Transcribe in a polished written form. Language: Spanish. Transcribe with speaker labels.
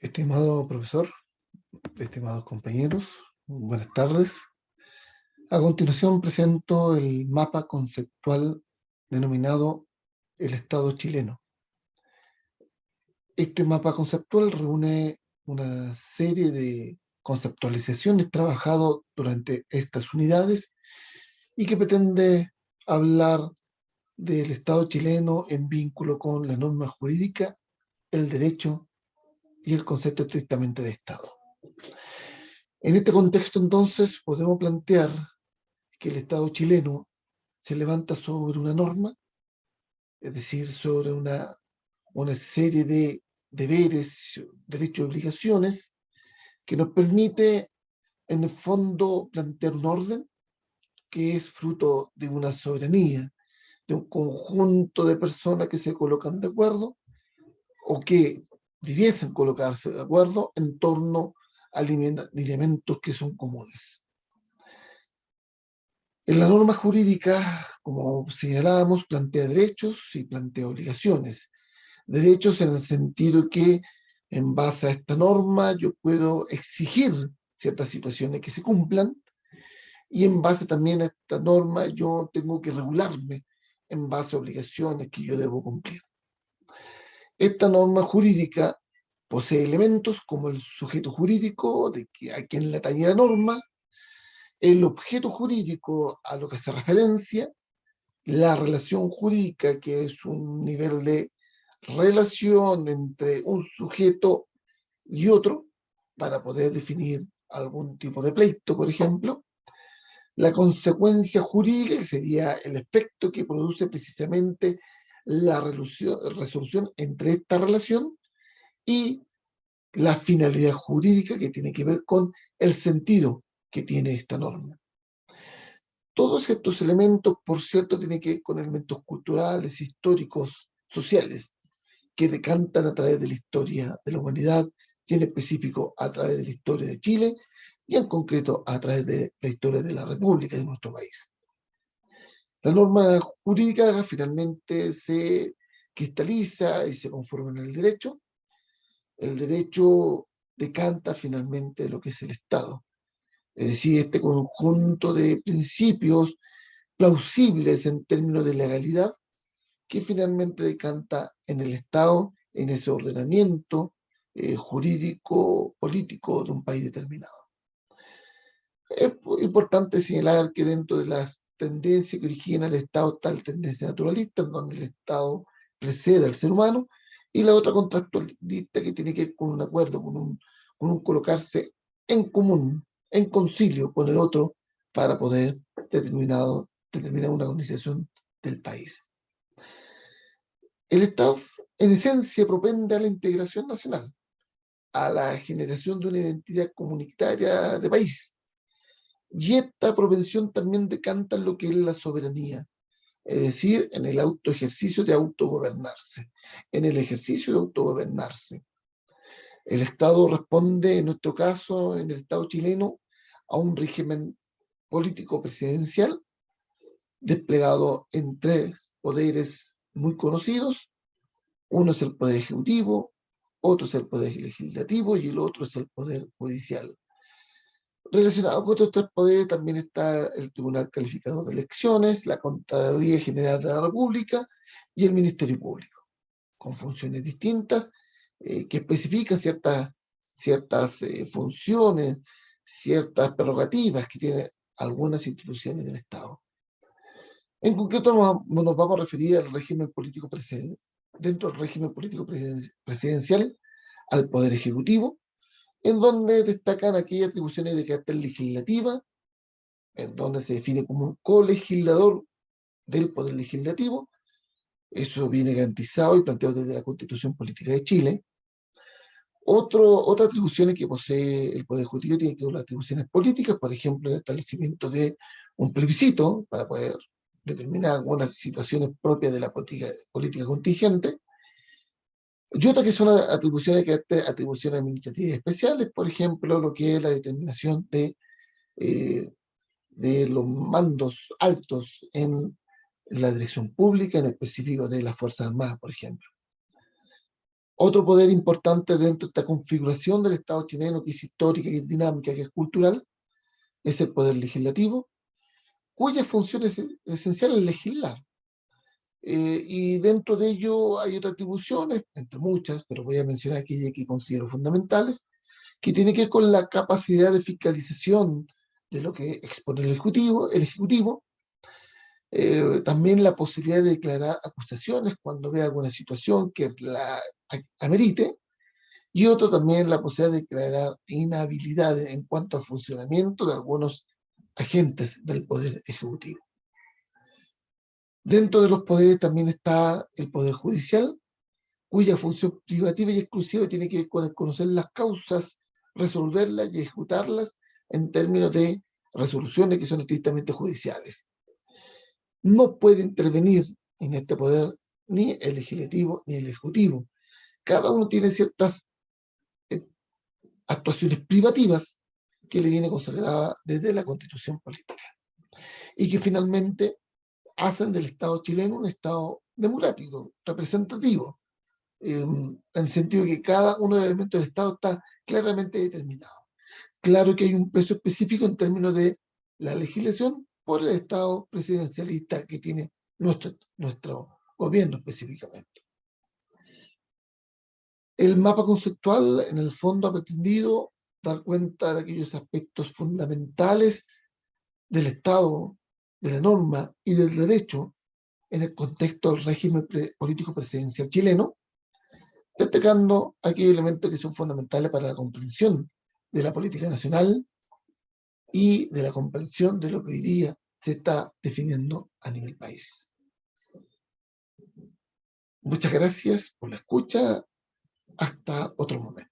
Speaker 1: Estimado profesor, estimados compañeros, buenas tardes. A continuación presento el mapa conceptual denominado el Estado chileno. Este mapa conceptual reúne una serie de conceptualizaciones trabajadas durante estas unidades y que pretende hablar del Estado chileno en vínculo con la norma jurídica, el derecho y el concepto estrictamente de Estado. En este contexto, entonces, podemos plantear que el Estado chileno se levanta sobre una norma, es decir, sobre una serie de deberes, derechos y obligaciones que nos permite, en el fondo, plantear un orden que es fruto de una soberanía, de un conjunto de personas que se colocan de acuerdo o que debiesen colocarse de acuerdo en torno a lineamientos que son comunes. En la norma jurídica, como señalábamos, plantea derechos y plantea obligaciones. Derechos en el sentido que, en base a esta norma, yo puedo exigir ciertas situaciones que se cumplan, y en base también a esta norma yo tengo que regularme en base a obligaciones que yo debo cumplir. Esta norma jurídica posee elementos como el sujeto jurídico, de que a quien le atañe la norma, el objeto jurídico a lo que hace referencia, la relación jurídica, que es un nivel de relación entre un sujeto y otro, para poder definir algún tipo de pleito, por ejemplo, la consecuencia jurídica, que sería el efecto que produce precisamente la resolución entre esta relación, y la finalidad jurídica, que tiene que ver con el sentido que tiene esta norma. Todos estos elementos, por cierto, tienen que ver con elementos culturales, históricos, sociales, que decantan a través de la historia de la humanidad, y en específico a través de la historia de Chile, y en concreto a través de la historia de la República de nuestro país. La norma jurídica finalmente se cristaliza y se conforma en el derecho. El derecho decanta finalmente lo que es el Estado, es decir, este conjunto de principios plausibles en términos de legalidad que finalmente decanta en el Estado, en ese ordenamiento jurídico, político de un país determinado. Es importante señalar que dentro de las tendencias que origina el Estado está la tendencia naturalista, en donde el Estado precede al ser humano, y la otra contractualista, que tiene que ver con un acuerdo, con un colocarse en común, en concilio con el otro, para poder determinar una organización del país. El Estado, en esencia, propende a la integración nacional, a la generación de una identidad comunitaria de país. Y esta propensión también decanta en lo que es la soberanía, es decir, en el autoejercicio de autogobernarse, en el ejercicio de autogobernarse. El Estado responde, en nuestro caso, en el Estado chileno, a un régimen político presidencial desplegado en tres poderes muy conocidos. Uno es el poder ejecutivo, otro es el poder legislativo y el otro es el poder judicial. Relacionado con estos tres poderes también está el Tribunal Calificador de Elecciones, la Contraloría General de la República y el Ministerio Público, con funciones distintas que especifican ciertas funciones, ciertas prerrogativas que tienen algunas instituciones del Estado. En concreto nos vamos a referir al régimen político presidencial, dentro del régimen político presidencial, al Poder Ejecutivo, en donde destacan aquellas atribuciones de carácter legislativa, en donde se define como un colegislador del Poder Legislativo. Eso viene garantizado y planteado desde la Constitución Política de Chile. Otras atribuciones que posee el Poder Ejecutivo tienen que ver con las atribuciones políticas, por ejemplo, el establecimiento de un plebiscito para poder determinar algunas situaciones propias de la política contingente, y otras que son atribuciones atribuciones administrativas especiales, por ejemplo, lo que es la determinación eh, de los mandos altos en la dirección pública, en específico de las Fuerzas Armadas, por ejemplo. Otro poder importante dentro de esta configuración del Estado chileno, que es histórica, que es dinámica, que es cultural, es el poder legislativo, cuya función esencial es legislar. Y dentro de ello hay otras atribuciones, entre muchas, pero voy a mencionar aquellas que considero fundamentales, que tiene que ver con la capacidad de fiscalización de lo que expone el Ejecutivo, también la posibilidad de declarar acusaciones cuando vea alguna situación que la amerite, y otro también la posibilidad de declarar inhabilidades en cuanto al funcionamiento de algunos agentes del Poder Ejecutivo. Dentro de los poderes también está el Poder Judicial, cuya función privativa y exclusiva tiene que ver con conocer las causas, resolverlas y ejecutarlas en términos de resoluciones que son estrictamente judiciales. No puede intervenir en este poder ni el legislativo ni el ejecutivo. Cada uno tiene ciertas actuaciones privativas que le viene consagrada desde la Constitución política y que finalmente hacen del Estado chileno un Estado democrático, representativo, en el sentido de que cada uno de los elementos del Estado está claramente determinado. Claro que hay un peso específico en términos de la legislación por el Estado presidencialista que tiene nuestro gobierno específicamente. El mapa conceptual, en el fondo, ha pretendido dar cuenta de aquellos aspectos fundamentales del Estado, de la norma y del derecho en el contexto del régimen político presidencial chileno, destacando aquellos elementos que son fundamentales para la comprensión de la política nacional y de la comprensión de lo que hoy día se está definiendo a nivel país. Muchas gracias por la escucha. Hasta otro momento.